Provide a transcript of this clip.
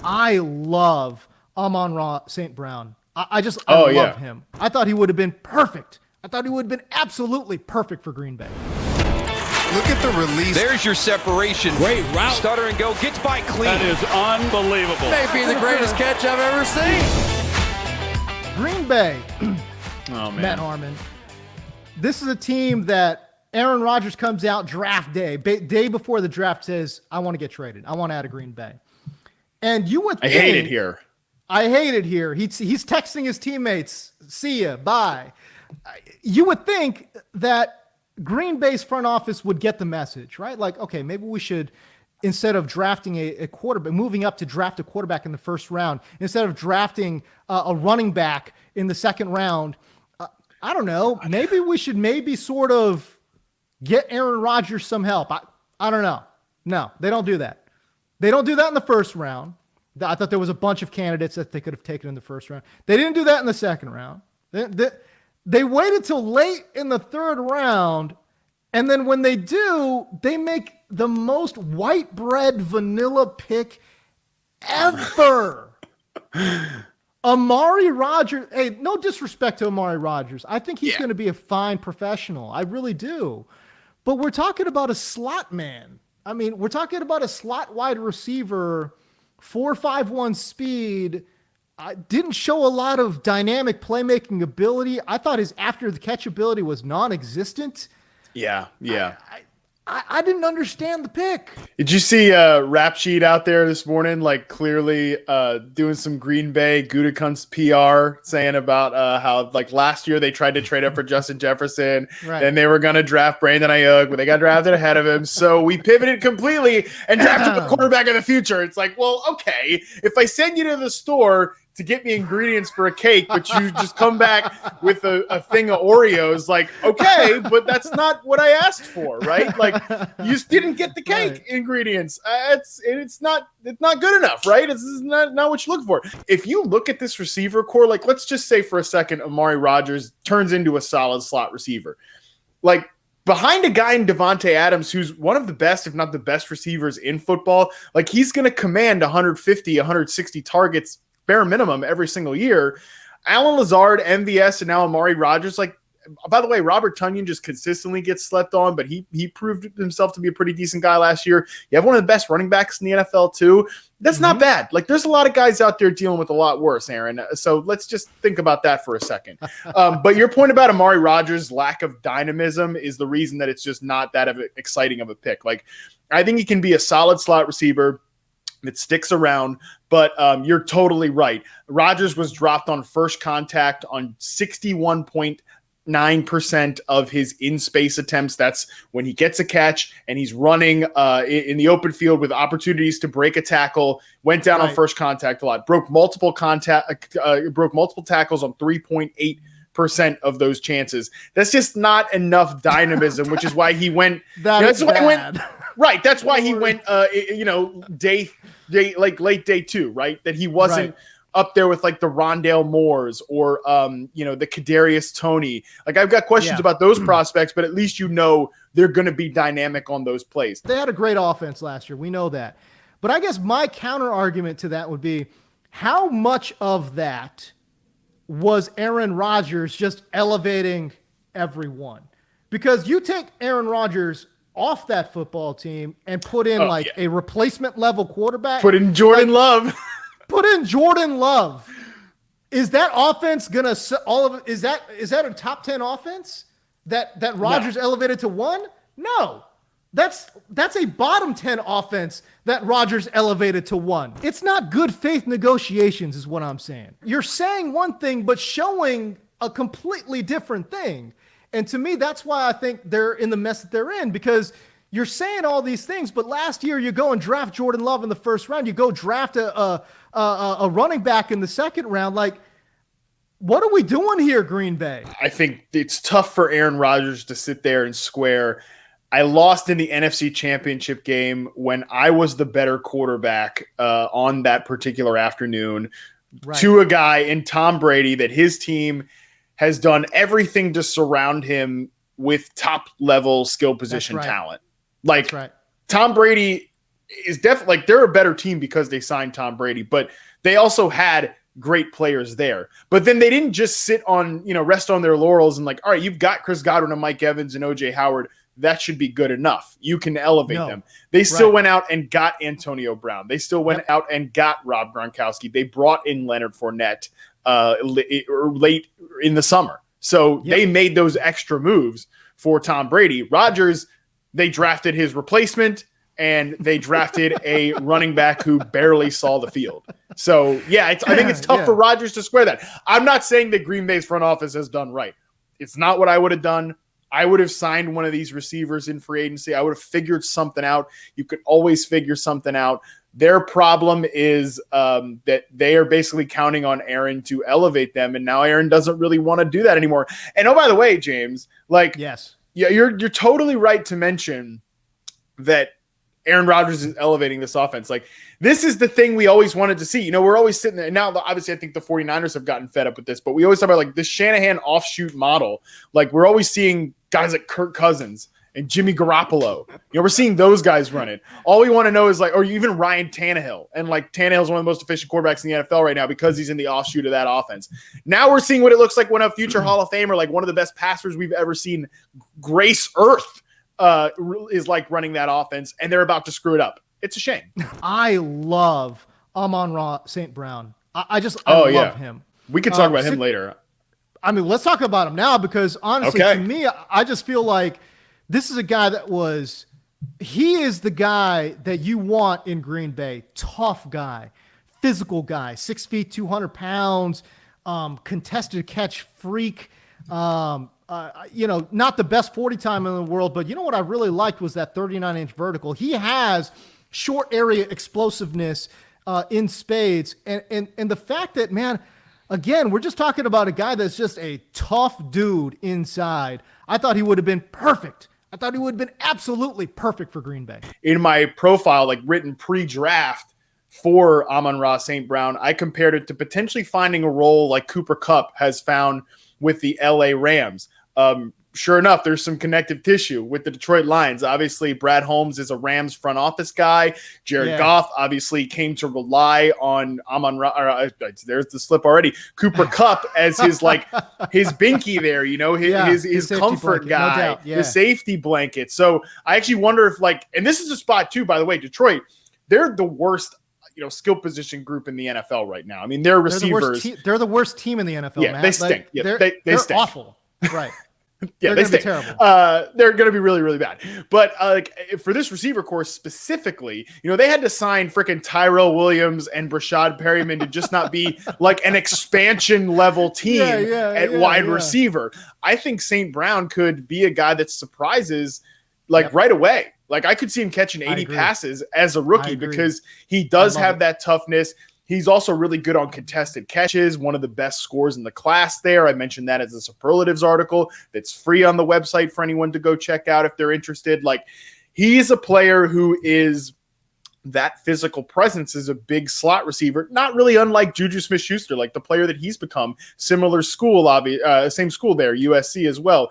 I love Amon-Ra St. Brown. I love him. I thought he would have been perfect. I thought he would have been absolutely perfect for Green Bay. Look at the release. There's your separation. Great route. Stutter and go. Gets by clean. That is unbelievable. Maybe the greatest catch I've ever seen. Green Bay. Oh, man. Matt Harmon. This is a team that Aaron Rodgers comes out draft day. Day before the draft says, I want to get traded. I want out of Green Bay. And you would think, I hate it here. I hate it here. He's texting his teammates, see ya, bye. You would think that Green Bay's front office would get the message, right? Like, okay, maybe we should, instead of drafting a quarterback, moving up to draft a quarterback in the first round, instead of drafting a running back in the second round, I don't know, maybe we should sort of get Aaron Rodgers some help. I don't know. No, they don't do that. They don't do that in the first round. I thought there was a bunch of candidates that they could have taken in the first round. They didn't do that in the second round. They waited till late in the third round, and then when they do, they make the most white bread vanilla pick ever. Amari Rodgers, hey, no disrespect to Amari Rodgers. I think he's going to be a fine professional. I really do. But we're talking about a slot man. I mean, we're talking about a slot wide receiver, 4.51 speed, didn't show a lot of dynamic playmaking ability. I thought his after the catch ability was non-existent. Yeah. I didn't understand the pick. Did you see Rap Sheet out there this morning, like clearly doing some Green Bay Gutekunst PR, saying about how like last year they tried to trade up for Justin Jefferson, and they were going to draft Brandon Ayuk, but they got drafted ahead of him. So we pivoted completely and drafted the quarterback of the future. It's like, well, okay, if I send you to the store to get me ingredients for a cake, but you just come back with a thing of Oreos, like, okay, but that's not what I asked for, right? Like, you just didn't get the cake ingredients. It's not good enough, right? This is not what you look for. If you look at this receiver core, like, let's just say for a second, Amari Rodgers turns into a solid slot receiver. Like, behind a guy in Devontae Adams, who's one of the best, if not the best receivers in football, like, he's going to command 150, 160 targets bare minimum every single year. Allen Lazard, MVS, and now Amari Rodgers. Like, by the way, Robert Tonyan just consistently gets slept on, but he proved himself to be a pretty decent guy last year. You have one of the best running backs in the NFL too. That's not bad. Like, there's a lot of guys out there dealing with a lot worse, Aaron. So let's just think about that for a second. But your point about Amari Rodgers' lack of dynamism is the reason that it's just not that exciting of a pick. Like, I think he can be a solid slot receiver that sticks around, but you're totally right. Rodgers was dropped on first contact on 61.9% of his in-space attempts. That's when he gets a catch and he's running in the open field with opportunities to break a tackle. Went down on first contact a lot. Broke multiple tackles on 3.8% of those chances. That's just not enough dynamism, which is why he went. That's why he went. Right. That's why he went. Late day 2. Right. That he wasn't up there with like the Rondale Moores or the Kadarius Toney. Like, I've got questions about those prospects, but at least they're going to be dynamic on those plays. They had a great offense last year. We know that. But I guess my counter argument to that would be, how much of that was Aaron Rodgers just elevating everyone? Because you take Aaron Rodgers off that football team and put in a replacement level quarterback. Put in Jordan Love. Put in Jordan Love. Is that offense gonna is that a top 10 offense that Rodgers elevated to 1? No. That's a bottom 10 offense that Rodgers elevated to 1. It's not good faith negotiations is what I'm saying. You're saying one thing but showing a completely different thing. And to me, that's why I think they're in the mess that they're in, because you're saying all these things, but last year you go and draft Jordan Love in the first round. You go draft a running back in the second round. Like, what are we doing here, Green Bay? I think it's tough for Aaron Rodgers to sit there and square. I lost in the NFC Championship game when I was the better quarterback on that particular afternoon to a guy in Tom Brady that his team has done everything to surround him with top level skill position talent. Like, Tom Brady is definitely like they're a better team because they signed Tom Brady, but they also had great players there. But then they didn't just sit on, rest on their laurels and like, all right, you've got Chris Godwin and Mike Evans and OJ Howard. That should be good enough. You can elevate them. They still went out and got Antonio Brown. They still went out and got Rob Gronkowski. They brought in Leonard Fournette late in the summer. So they made those extra moves for Tom Brady. Rodgers, they drafted his replacement, and they drafted a running back who barely saw the field. So, I think it's tough for Rodgers to square that. I'm not saying that Green Bay's front office has done right. It's not what I would have done. I would have signed one of these receivers in free agency. I would have figured something out. You could always figure something out. Their problem is that they are basically counting on Aaron to elevate them, and now Aaron doesn't really want to do that anymore. And oh, by the way, James, you're totally right to mention that Aaron Rodgers is elevating this offense. Like, this is the thing we always wanted to see. We're always sitting there. Now, obviously, I think the 49ers have gotten fed up with this, but we always talk about like this Shanahan offshoot model. Like, we're always seeing guys like Kirk Cousins and Jimmy Garoppolo. We're seeing those guys run it. All we want to know is like, or even Ryan Tannehill. And like Tannehill's one of the most efficient quarterbacks in the NFL right now because he's in the offshoot of that offense. Now we're seeing what it looks like when a future Hall of Famer, like one of the best passers we've ever seen, grace earth, is like running that offense, and they're about to screw it up. It's a shame. I love Amon-Ra St. Brown. I love him. We could talk about him later. I mean, let's talk about him now because honestly, to me, I just feel like this is a guy he is the guy that you want in Green Bay. Tough guy, physical guy, 6 feet, 200 pounds, contested catch freak. Not the best 40 time in the world, but what I really liked was that 39-inch vertical. He has short area explosiveness in spades. And the fact that, man, again, we're just talking about a guy that's just a tough dude inside. I thought he would have been perfect. I thought he would have been absolutely perfect for Green Bay. In my profile, like written pre-draft for Amon-Ra St. Brown, I compared it to potentially finding a role like Cooper Kupp has found with the LA Rams. Sure enough, there's some connective tissue with the Detroit Lions. Obviously, Brad Holmes is a Rams front office guy. Jared Goff obviously came to rely on Amon-Ra. There's the slip already. Cooper Kupp as his his binky there, his comfort blanket, guy, his safety blanket. So I actually wonder if and this is a spot too, by the way, Detroit, they're the worst skill position group in the NFL right now. I mean, their receivers. They're the worst team in the NFL. Yeah, man. they stink. They're stink. Awful. Right. Yeah, they're they stink. terrible. They're going to be really, really bad. But for this receiver course specifically, they had to sign freaking Tyrell Williams and Brashad Perryman to just not be like an expansion level team at wide receiver. I think St. Brown could be a guy that surprises right away. Like, I could see him catching 80 passes as a rookie because he does have that toughness. He's also really good on contested catches, one of the best scores in the class there. I mentioned that as a superlatives article that's free on the website for anyone to go check out if they're interested. Like, he's a player who is that physical presence as a big slot receiver, not really unlike Juju Smith-Schuster, like the player that he's become. Similar school, same school there, USC as well.